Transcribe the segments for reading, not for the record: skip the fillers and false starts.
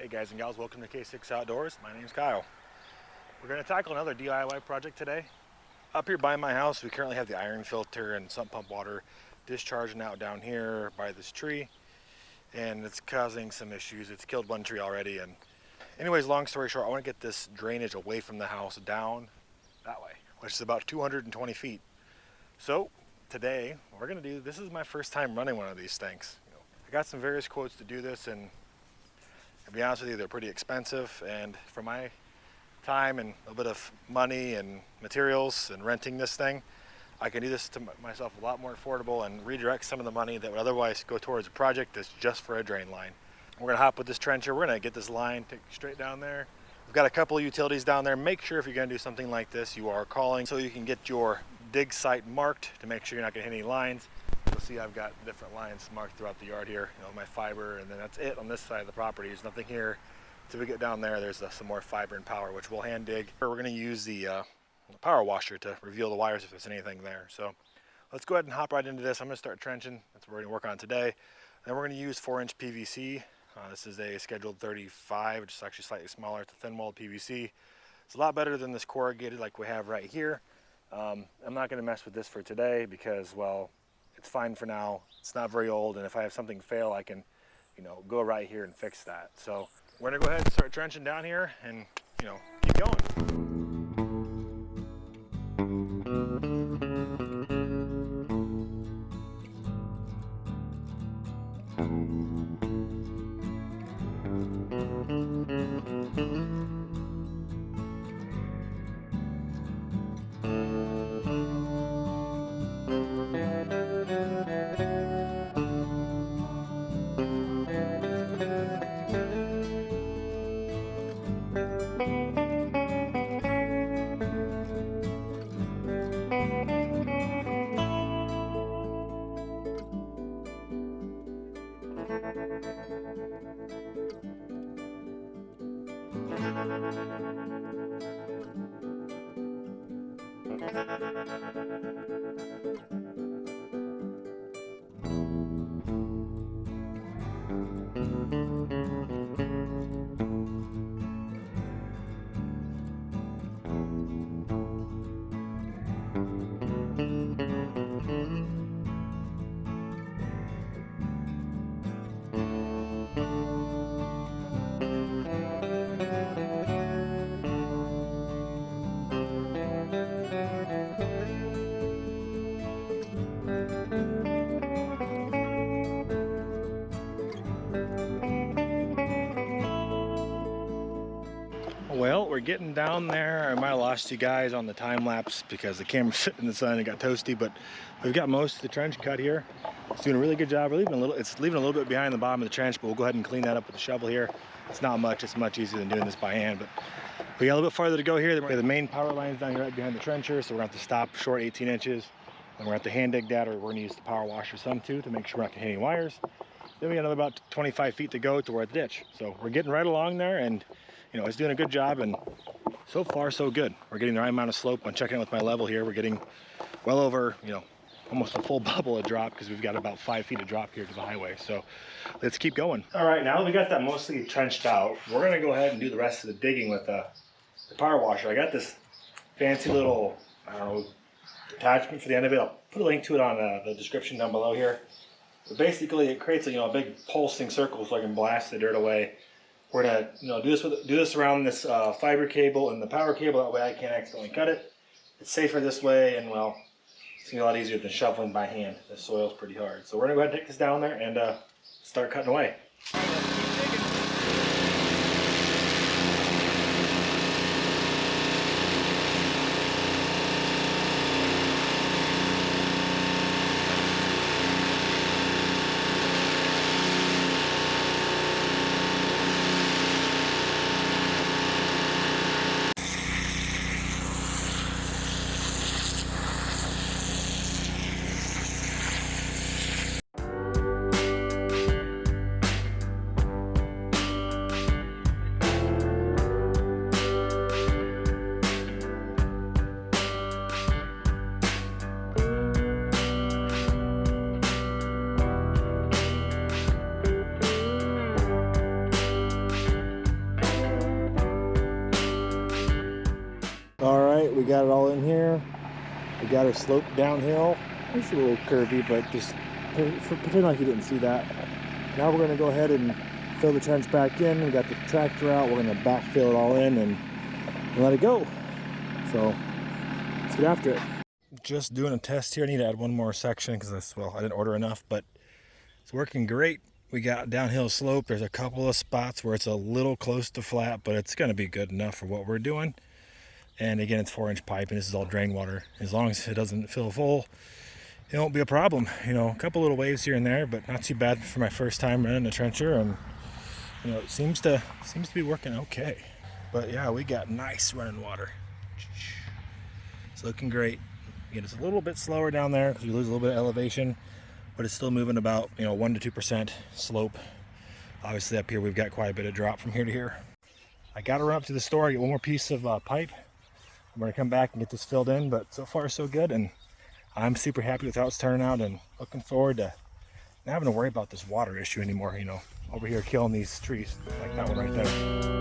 Hey guys and gals, welcome to K6 Outdoors. My name's Kyle. We're going to tackle another DIY project today. Up here by my house, we currently have the iron filter and sump pump water discharging out down here by this tree, and it's causing some issues. It's killed one tree already, and anyways, long story short, I want to get this drainage away from the house down that way, which is about 220 feet. So today, we're going to do, this is my first time running one of these things. I got some various quotes to do this, and to be honest with you, they're pretty expensive, and for my time and a bit of money and materials and renting this thing, I can do this to myself a lot more affordable and redirect some of the money that would otherwise go towards a project that's just for a drain line. We're gonna hop with this trencher. We're gonna get this line straight down there. We've got a couple of utilities down there. Make sure if you're gonna do something like this, you are calling so you can get your dig site marked to make sure you're not gonna hit any lines. You'll see I've got different lines marked throughout the yard here, my fiber, and then that's it on this side of the property. There's nothing here. Till we get down there, there's some more fiber and power, which we'll hand dig. We're gonna use the power washer to reveal the wires if there's anything there. So let's go ahead and hop right into this. I'm gonna start trenching. That's what we're gonna work on today. Then we're gonna use 4-inch PVC. This is a scheduled 35, which is actually slightly smaller. It's a thin-walled PVC. It's a lot better than this corrugated like we have right here. I'm not gonna mess with this for today because, well, it's fine for now. It's not very old, and if I have something fail, I can, go right here and fix that. So we're gonna go ahead and start trenching down here and, keep going. Well, we're getting down there. I might have lost you guys on the time lapse because the camera's sitting in the sun and it got toasty, but we've got most of the trench cut here. It's doing a really good job. We're leaving it's leaving a little bit behind the bottom of the trench, but we'll go ahead and clean that up with the shovel here. It's not much. It's much easier than doing this by hand, but we got a little bit farther to go here. The main power line's down here right behind the trencher, so we're gonna have to stop short 18 inches. And we're gonna have to hand dig that, or we're gonna use the power washer some too to make sure we're not gonna hit any wires. Then we got another about 25 feet to go to we're at the ditch. So we're getting right along there, and it's doing a good job, and so far so good. We're getting the right amount of slope. I'm checking it with my level here. We're getting well over, almost a full bubble of drop because we've got about 5 feet of drop here to the highway. So let's keep going. All right, now that we got that mostly trenched out, we're gonna go ahead and do the rest of the digging with the power washer. I got this fancy little, attachment for the end of it. I'll put a link to it on the description down below here. But basically it creates a big pulsing circle so I can blast the dirt away. We're gonna do this around this fiber cable and the power cable. That way I can't accidentally cut it. It's safer this way, and well, it's gonna be a lot easier than shoveling by hand. The soil's pretty hard. So we're gonna go ahead and take this down there and start cutting away. it. We got it all in here. We got her sloped downhill. It's a little curvy, but just pretend like you didn't see that. Now we're going to go ahead and fill the trench back in. We got the tractor out. We're going to backfill it all in and let it go. So let's get after it. Just doing a test here. I need to add one more section because, well, I didn't order enough, but it's working great. We got downhill slope. There's a couple of spots where it's a little close to flat, but it's going to be good enough for what we're doing. And again, it's 4-inch pipe, and this is all drain water. As long as it doesn't fill full, it won't be a problem. You know, a couple little waves here and there, but not too bad for my first time running a trencher. And you know, it seems to be working okay. But yeah, we got nice running water. It's looking great. Again, it's a little bit slower down there because we lose a little bit of elevation, but it's still moving about 1 to 2% slope. Obviously up here we've got quite a bit of drop from here to here. I got to run up to the store, get one more piece of pipe. I'm going to come back and get this filled in, but so far so good, and I'm super happy with how it's turning out and looking forward to not having to worry about this water issue anymore, over here killing these trees like that one right there.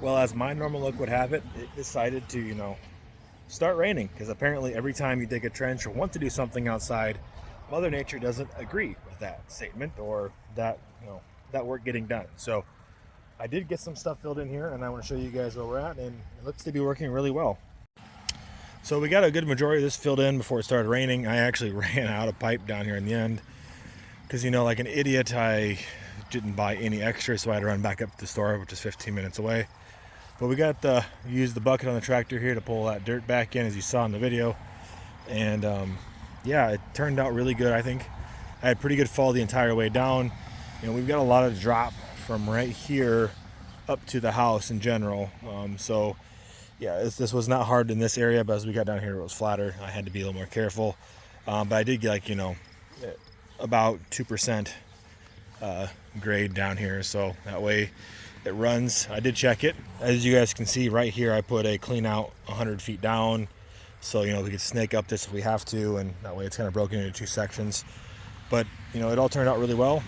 Well, as my normal luck would have it, it decided to, start raining, because apparently every time you dig a trench or want to do something outside, Mother Nature doesn't agree with that statement or that, that work getting done. So I did get some stuff filled in here, and I want to show you guys where we're at, and it looks to be working really well. So we got a good majority of this filled in before it started raining. I actually ran out of pipe down here in the end because, like an idiot, I didn't buy any extra, so I had to run back up to the store, which is 15 minutes away. But we got used the bucket on the tractor here to pull that dirt back in, as you saw in the video. And yeah, it turned out really good, I think. I had pretty good fall the entire way down. We've got a lot of drop from right here up to the house in general. So yeah, this was not hard in this area, but as we got down here, it was flatter. I had to be a little more careful. But I did get about 2% grade down here. So that way it runs. I did check it. As you guys can see right here, I put a clean out 100 feet down. So, we could snake up this if we have to, and that way it's kind of broken into 2 sections. But, it all turned out really well.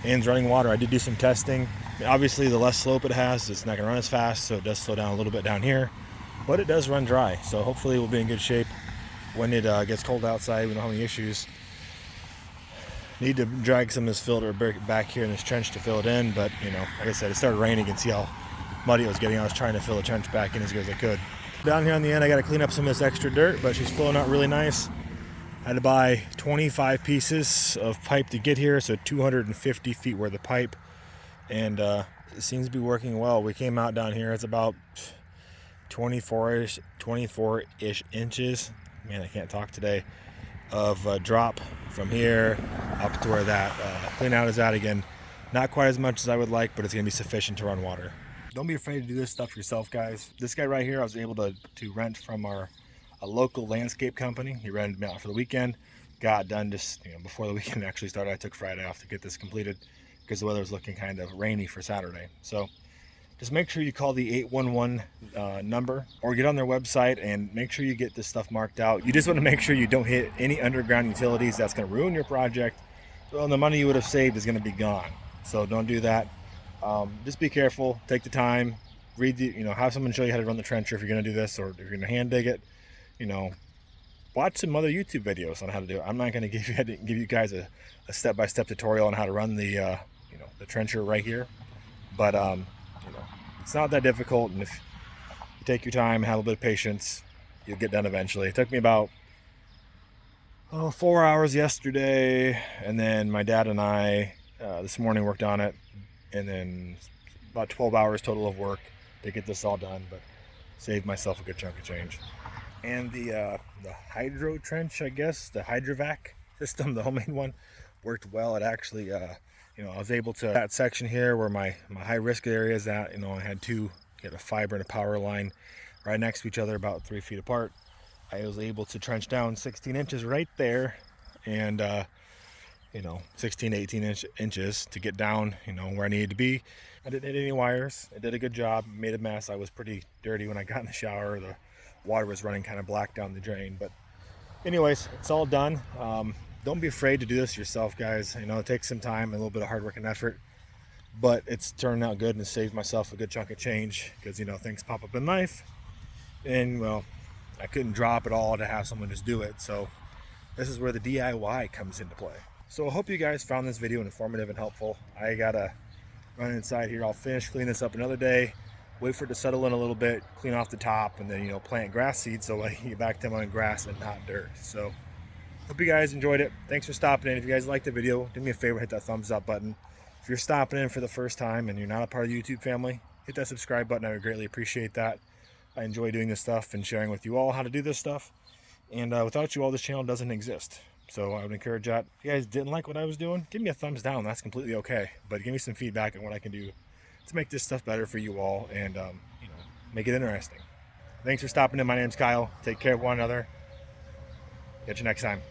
And it's running water. I did do some testing. Obviously, the less slope it has, it's not going to run as fast, so it does slow down a little bit down here. But it does run dry, so hopefully we'll be in good shape when it gets cold outside. We don't have any issues. Need to drag some of this filter back here in this trench to fill it in, but like I said, it started raining. You can see how muddy it was getting. I was trying to fill the trench back in as good as I could. Down here on the end, I got to clean up some of this extra dirt, but she's flowing out really nice. I had to buy 25 pieces of pipe to get here, so 250 feet worth of pipe, and it seems to be working well. We came out down here, it's about 24-ish inches. Man, I can't talk today. Of drop from here up to where that clean out is at. Again, not quite as much as I would like, but it's going to be sufficient to run water. Don't be afraid to do this stuff yourself, guys. This guy right here, I was able to rent from a local landscape company. He rented me out for the weekend. Got done just before the weekend actually started. I took Friday off to get this completed because the weather was looking kind of rainy for Saturday. So just make sure you call the 811 number or get on their website and make sure you get this stuff marked out. You just want to make sure you don't hit any underground utilities. That's going to ruin your project. So the money you would have saved is going to be gone. So don't do that. Just be careful. Take the time. Read have someone show you how to run the trencher if you're going to do this, or if you're going to hand dig it. Watch some other YouTube videos on how to do it. I'm not going to give you guys a step-by-step tutorial on how to run the trencher right here, but it's not that difficult, and if you take your time, have a bit of patience, you'll get done eventually. It took me about 4 hours yesterday, and then my dad and I this morning worked on it, and then about 12 hours total of work to get this all done, but saved myself a good chunk of change. And the hydro trench, I guess, the Hydrovac system, the homemade one, worked well. It actually, you know, I was able to, that section here where my high risk area is at, you know, I had two, you had a fiber and a power line right next to each other, about 3 feet apart. I was able to trench down 16 inches right there, and you know, 16 to 18 inches to get down, you know, where I needed to be. I didn't hit any wires. I did a good job, made a mess. I was pretty dirty when I got in the shower. The water was running kind of black down the drain. But anyways, it's all done. Don't be afraid to do this yourself, guys. You know, it takes some time, a little bit of hard work and effort, but it's turned out good and saved myself a good chunk of change, because, you know, things pop up in life, and, well, I couldn't drop it all to have someone just do it. So this is where the DIY comes into play. So I hope you guys found this video informative and helpful. I gotta run inside here. I'll finish clean this up another day, wait for it to settle in a little bit, clean off the top, and then, you know, plant grass seeds so I can get back to them on grass and not dirt. So hope you guys enjoyed it. Thanks for stopping in. If you guys liked the video, do me a favor, hit that thumbs up button. If you're stopping in for the first time and you're not a part of the YouTube family, hit that subscribe button. I would greatly appreciate that. I enjoy doing this stuff and sharing with you all how to do this stuff. And without you all, this channel doesn't exist. So I would encourage that. If you guys didn't like what I was doing, give me a thumbs down. That's completely okay. But give me some feedback on what I can do to make this stuff better for you all, and you know, make it interesting. Thanks for stopping in. My name's Kyle. Take care of one another. Catch you next time.